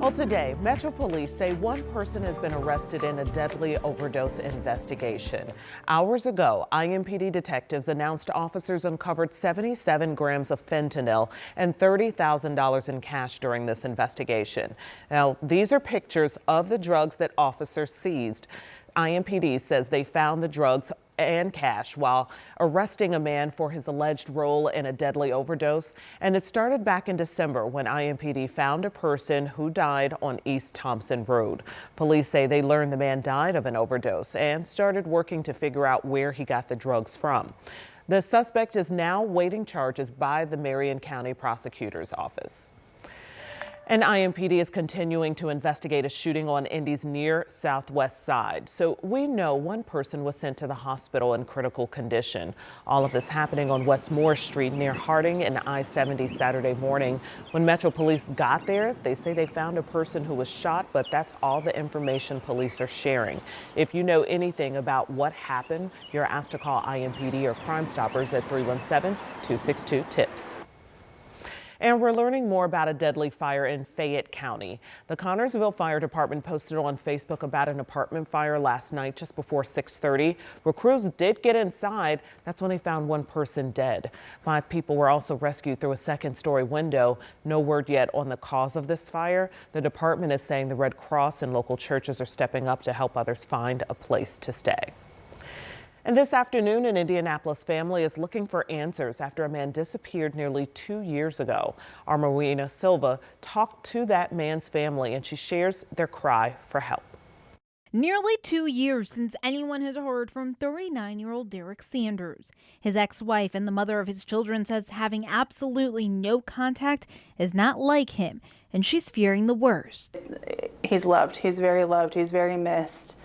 Well, today, Metro Police say one person has been arrested in a deadly overdose investigation. Hours ago, IMPD detectives announced officers uncovered 77 grams of fentanyl and $30,000 in cash during this investigation. Now, these are pictures of the drugs that officers seized. IMPD says they found the drugs and cash while arresting a man for his alleged role in a deadly overdose. And it started back in December when IMPD found a person who died on East Thompson Road. Police say they learned the man died of an overdose and started working to figure out where he got the drugs from. The suspect is now waiting charges by the Marion County Prosecutor's Office. And IMPD is continuing to investigate a shooting on Indy's near southwest side. So we know one person was sent to the hospital in critical condition. All of this happening on West Moore Street near Harding and I-70 Saturday morning. When Metro Police got there, they say they found a person who was shot, but that's all the information police are sharing. If you know anything about what happened, you're asked to call IMPD or Crime Stoppers at 317-262-TIPS. And we're learning more about a deadly fire in Fayette County. The Connorsville Fire Department posted on Facebook about an apartment fire last night just before 6:30. Where crews did get inside, that's when they found one person dead. 5 people were also rescued through a second-story window. No word yet on the cause of this fire. The department is saying the Red Cross and local churches are stepping up to help others find a place to stay. And this afternoon, an Indianapolis family is looking for answers after a man disappeared nearly 2 years ago. Our Marina Silva talked to that man's family, and she shares their cry for help. Nearly 2 years since anyone has heard from 39-year-old Derek Sanders. His ex-wife and the mother of his children says having absolutely no contact is not like him, and she's fearing the worst. He's loved. He's very loved. He's very missed.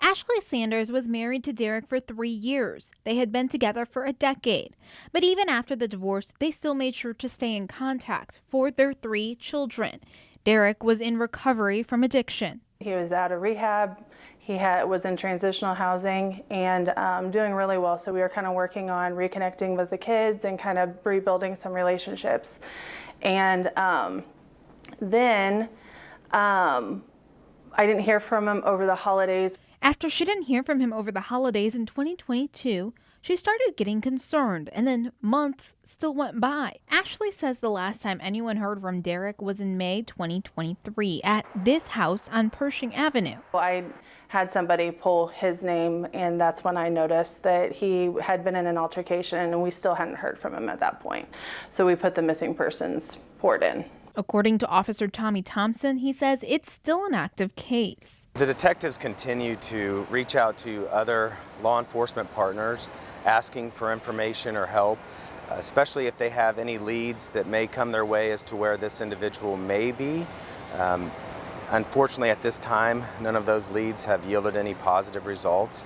Ashley Sanders was married to Derek for 3 years. They had been together for a decade. But even after the divorce, they still made sure to stay in contact for their 3 children. Derek was in recovery from addiction. He was out of rehab. He was in transitional housing and doing really well. So we were kind of working on reconnecting with the kids and kind of rebuilding some relationships. And then I didn't hear from him over the holidays. After she didn't hear from him over the holidays in 2022, she started getting concerned, and then months still went by. Ashley says the last time anyone heard from Derek was in May 2023 at this house on Pershing Avenue. I had somebody pull his name, and that's when I noticed that he had been in an altercation, and we still hadn't heard from him at that point. So we put the missing persons report in. According to Officer Tommy Thompson, he says it's still an active case. The detectives continue to reach out to other law enforcement partners asking for information or help, especially if they have any leads that may come their way as to where this individual may be. Unfortunately, at this time, none of those leads have yielded any positive results.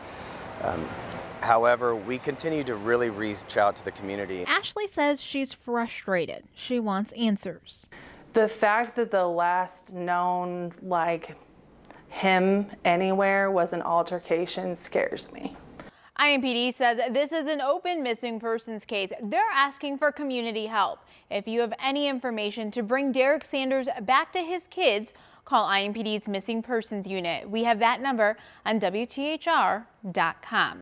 However, we continue to really reach out to the community. Ashley says she's frustrated. She wants answers. The fact that the last known, him anywhere was an altercation scares me. IMPD says this is an open missing persons case. They're asking for community help. If you have any information to bring Derek Sanders back to his kids, call IMPD's Missing Persons Unit. We have that number on WTHR.com.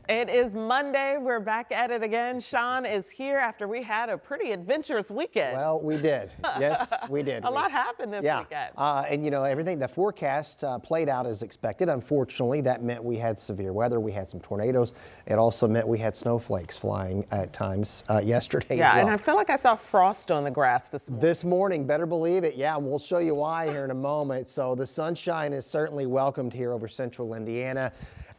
It is Monday. We're back at it again. Sean is here after we had a pretty adventurous weekend. Well, we did. Yes, we did. A lot happened this weekend. And everything, the forecast played out as expected. Unfortunately, that meant we had severe weather. We had some tornadoes. It also meant we had snowflakes flying at times yesterday as well. And I feel like I saw frost on the grass this morning. This morning, better believe it. Yeah, we'll show you why here in a moment. So the sunshine is certainly welcomed here over central Indiana.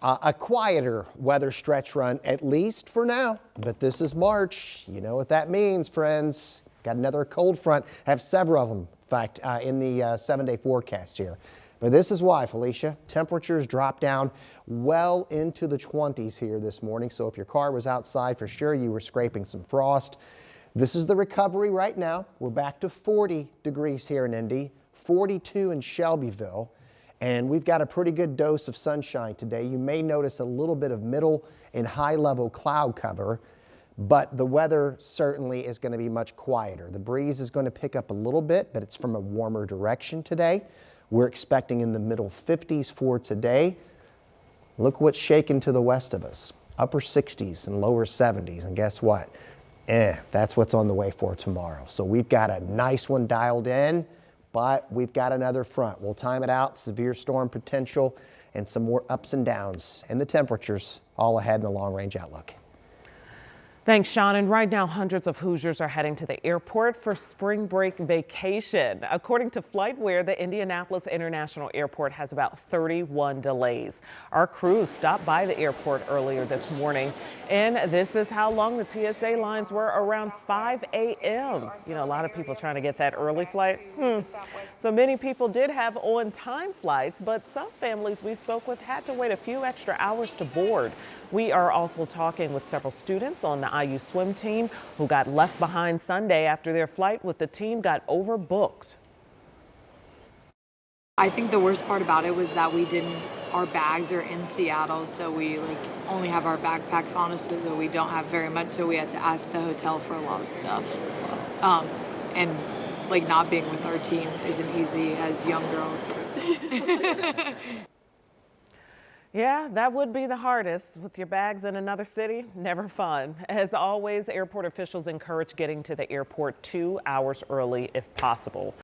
A quieter weather stretch run, at least for now. But this is March. You know what that means, friends. Got another cold front. Have several of them, in fact, in the 7-day forecast here. But this is why, Felicia. Temperatures drop down well into the 20s here this morning. So if your car was outside, for sure you were scraping some frost. This is the recovery right now. We're back to 40 degrees here in Indy, 42 in Shelbyville. And we've got a pretty good dose of sunshine today. You may notice a little bit of middle and high level cloud cover. but the weather certainly is going to be much quieter. The breeze is going to pick up a little bit, but it's from a warmer direction today. We're expecting in the middle 50s for today. Look what's shaking to the west of us. Upper 60s and lower 70s. And guess what? That's what's on the way for tomorrow. So we've got a nice one dialed in, but we've got another front. We'll time it out. Severe storm potential and some more ups and downs in the temperatures all ahead in the long range outlook. Thanks, Sean. And right now, hundreds of Hoosiers are heading to the airport for spring break vacation. According to FlightWare, the Indianapolis International Airport has about 31 delays. Our crew stopped by the airport earlier this morning, and this is how long the TSA lines were around 5 a.m. You know, a lot of people trying to get that early flight. So many people did have on-time flights, but some families we spoke with had to wait a few extra hours to board. We are also talking with several students on the IU swim team who got left behind Sunday after their flight with the team got overbooked. I think the worst part about it was that our bags are in Seattle, so we only have our backpacks, honestly, so we don't have very much, so we had to ask the hotel for a lot of stuff. And not being with our team isn't easy as young girls. Yeah, that would be the hardest. With your bags in another city, never fun. As always, airport officials encourage getting to the airport 2 hours early if possible.